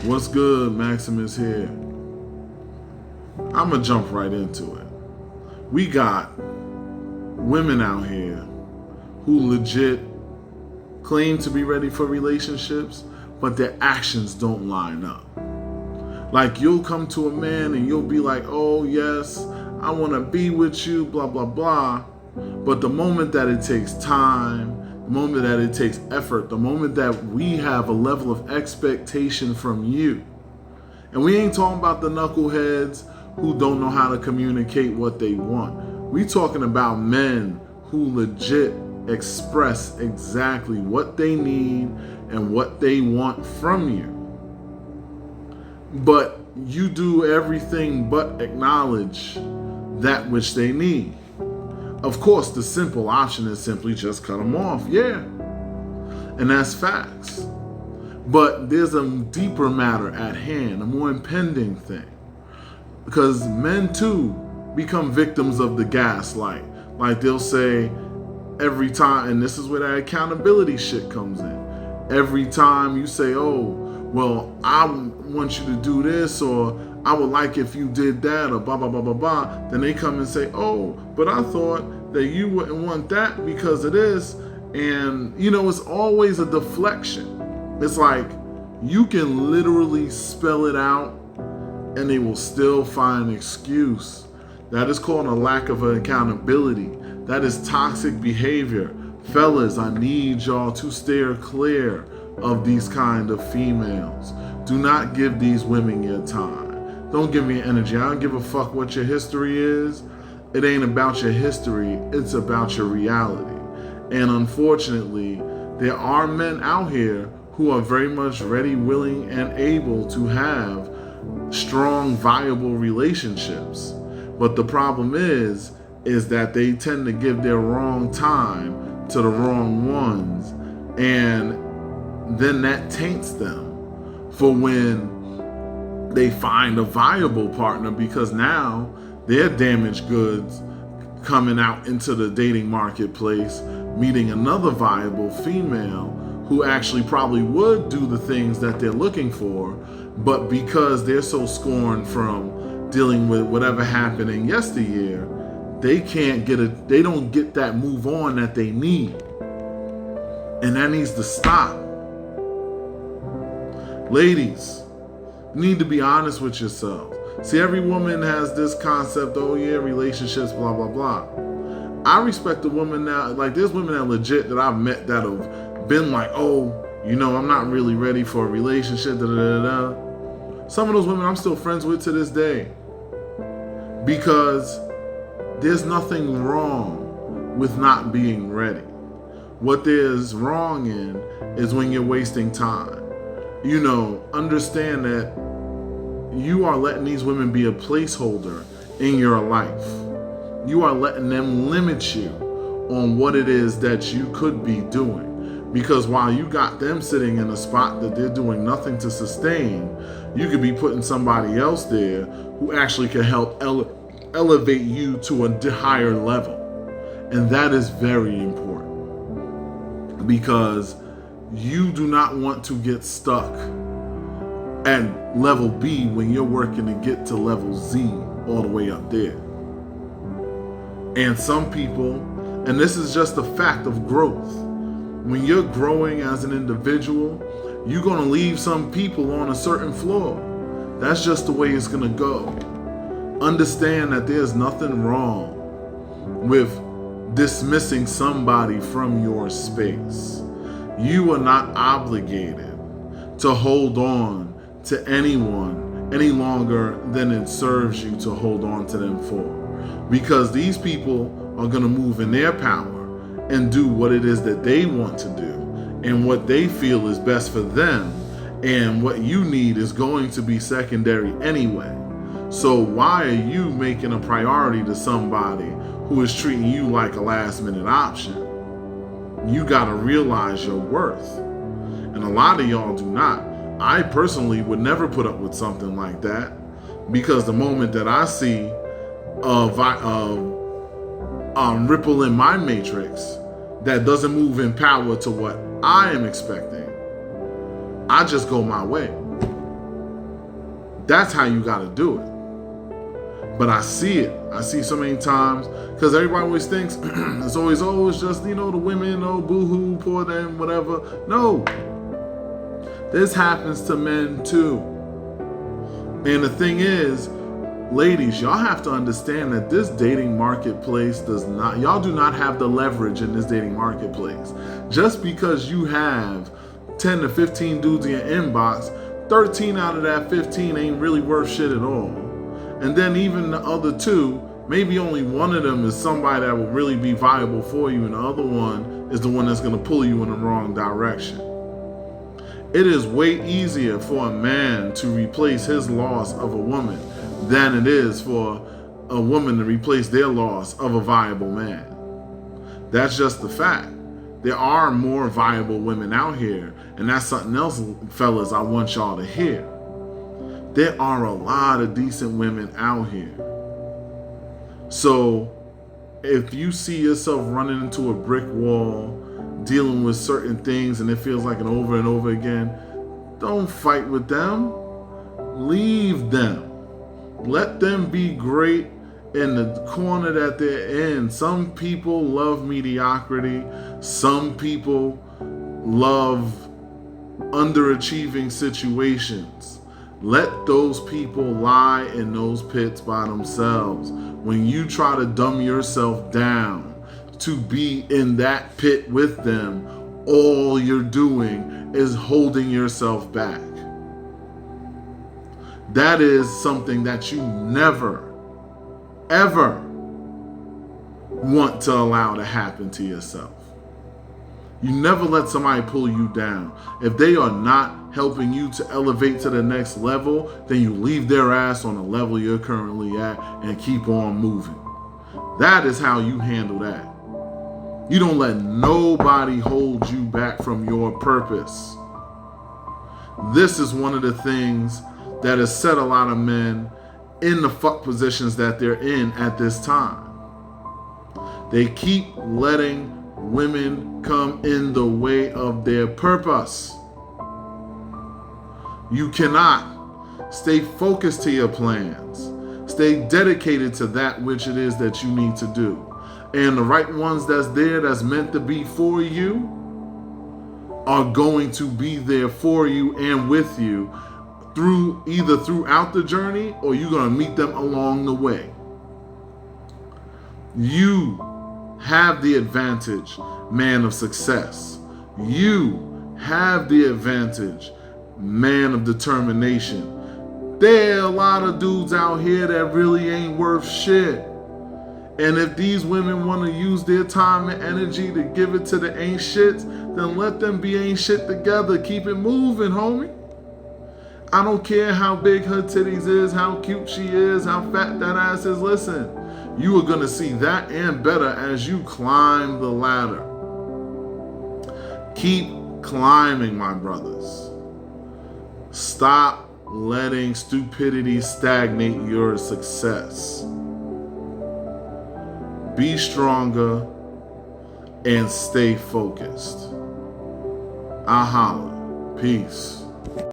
What's good? Maximus here. I'm gonna jump right into it. We got women out here who legit claim to be ready for relationships, but their actions don't line up. Like, you'll come to a man and you'll be like, oh yes, I want to be with you, blah, blah, blah. But the moment that it takes time, the moment that it takes effort, the moment that we have a level of expectation from you, and we ain't talking about the knuckleheads who don't know how to communicate what they want. We talking about men who legit express exactly what they need and what they want from you. But you do everything but acknowledge that which they need. Of course, the simple option is simply just cut them off. Yeah. And that's facts. But there's a deeper matter at hand, a more impending thing. Because men too become victims of the gaslight. Like, they'll say every time, and this is where that accountability shit comes in. Every time you say, oh, well, I want you to do this, or I would like if you did that, or blah, blah, blah, blah, blah. Then they come and say, oh, but I thought that you wouldn't want that because of this. And, it's always a deflection. It's like, you can literally spell it out and they will still find an excuse. That is called a lack of accountability. That is toxic behavior. Fellas, I need y'all to steer clear of these kind of females. Do not give these women your time. Don't give me your energy. I don't give a fuck what your history is. It ain't about your history. It's about your reality. And unfortunately, there are men out here who are very much ready, willing, and able to have strong, viable relationships. But the problem is that they tend to give their wrong time to the wrong ones. And then that taints them for when they find a viable partner, because now they're damaged goods coming out into the dating marketplace, meeting another viable female who actually probably would do the things that they're looking for, but because they're so scorned from dealing with whatever happened in yesteryear, they don't get that move on that they need. And that needs to stop. Ladies, you need to be honest with yourselves. See, every woman has this concept, oh yeah, relationships, blah, blah, blah. I respect the woman now. Like, there's women that legit that I've met that have been like, oh, I'm not really ready for a relationship, da, da, da, da. Some of those women I'm still friends with to this day. Because there's nothing wrong with not being ready. What there's wrong in is when you're wasting time. Understand that you are letting these women be a placeholder in your life. You are letting them limit you on what it is that you could be doing. Because while you got them sitting in a spot that they're doing nothing to sustain, you could be putting somebody else there who actually can help elevate you to a higher level. And that is very important, because you do not want to get stuck at level B when you're working to get to level Z all the way up there. And some people, and this is just a fact of growth, when you're growing as an individual, you're going to leave some people on a certain floor. That's just the way it's going to go. Understand that there's nothing wrong with dismissing somebody from your space. You are not obligated to hold on to anyone any longer than it serves you to hold on to them for. Because these people are going to move in their power and do what it is that they want to do and what they feel is best for them. And what you need is going to be secondary anyway. So why are you making a priority to somebody who is treating you like a last minute option? You got to realize your worth. And a lot of y'all do not. I personally would never put up with something like that, because the moment that I see a ripple in my matrix that doesn't move in power to what I am expecting, I just go my way. That's how you got to do it. But I see it. I see so many times, because everybody always thinks it's always, oh, it's just, the women, oh, boo-hoo, poor them, whatever. No. This happens to men too. And the thing is, ladies, y'all have to understand that this dating marketplace y'all do not have the leverage in this dating marketplace. Just because you have 10 to 15 dudes in your inbox, 13 out of that 15 ain't really worth shit at all. And then even the other 2, maybe only one of them is somebody that will really be viable for you, and the other one is the one that's going to pull you in the wrong direction. It is way easier for a man to replace his loss of a woman than it is for a woman to replace their loss of a viable man. That's just the fact. There are more viable women out here, and that's something else, fellas, I want y'all to hear. There are a lot of decent women out here. So if you see yourself running into a brick wall, dealing with certain things, and it feels like an over and over again, don't fight with them. Leave them. Let them be great in the corner that they're in. Some people love mediocrity. Some people love underachieving situations. Let those people lie in those pits by themselves. When you try to dumb yourself down to be in that pit with them, all you're doing is holding yourself back. That is something that you never, ever want to allow to happen to yourself. You never let somebody pull you down. If they are not helping you to elevate to the next level, then you leave their ass on the level you're currently at and keep on moving. That is how you handle that. You don't let nobody hold you back from your purpose. This is one of the things that has set a lot of men in the fuck positions that they're in at this time. They keep letting women come in the way of their purpose. You cannot stay focused to your plans. Stay dedicated to that which it is that you need to do. And the right ones that's there, that's meant to be for you, are going to be there for you and with you either throughout the journey, or you're going to meet them along the way. You have the advantage, man of success. You have the advantage, man of determination. There are a lot of dudes out here that really ain't worth shit. And if these women want to use their time and energy to give it to the ain't shits, then let them be ain't shit together. Keep it moving, homie. I don't care how big her titties is, how cute she is, how fat that ass is. Listen, you are going to see that and better as you climb the ladder. Keep climbing, my brothers. Stop letting stupidity stagnate your success. Be stronger and stay focused. I holla. Peace.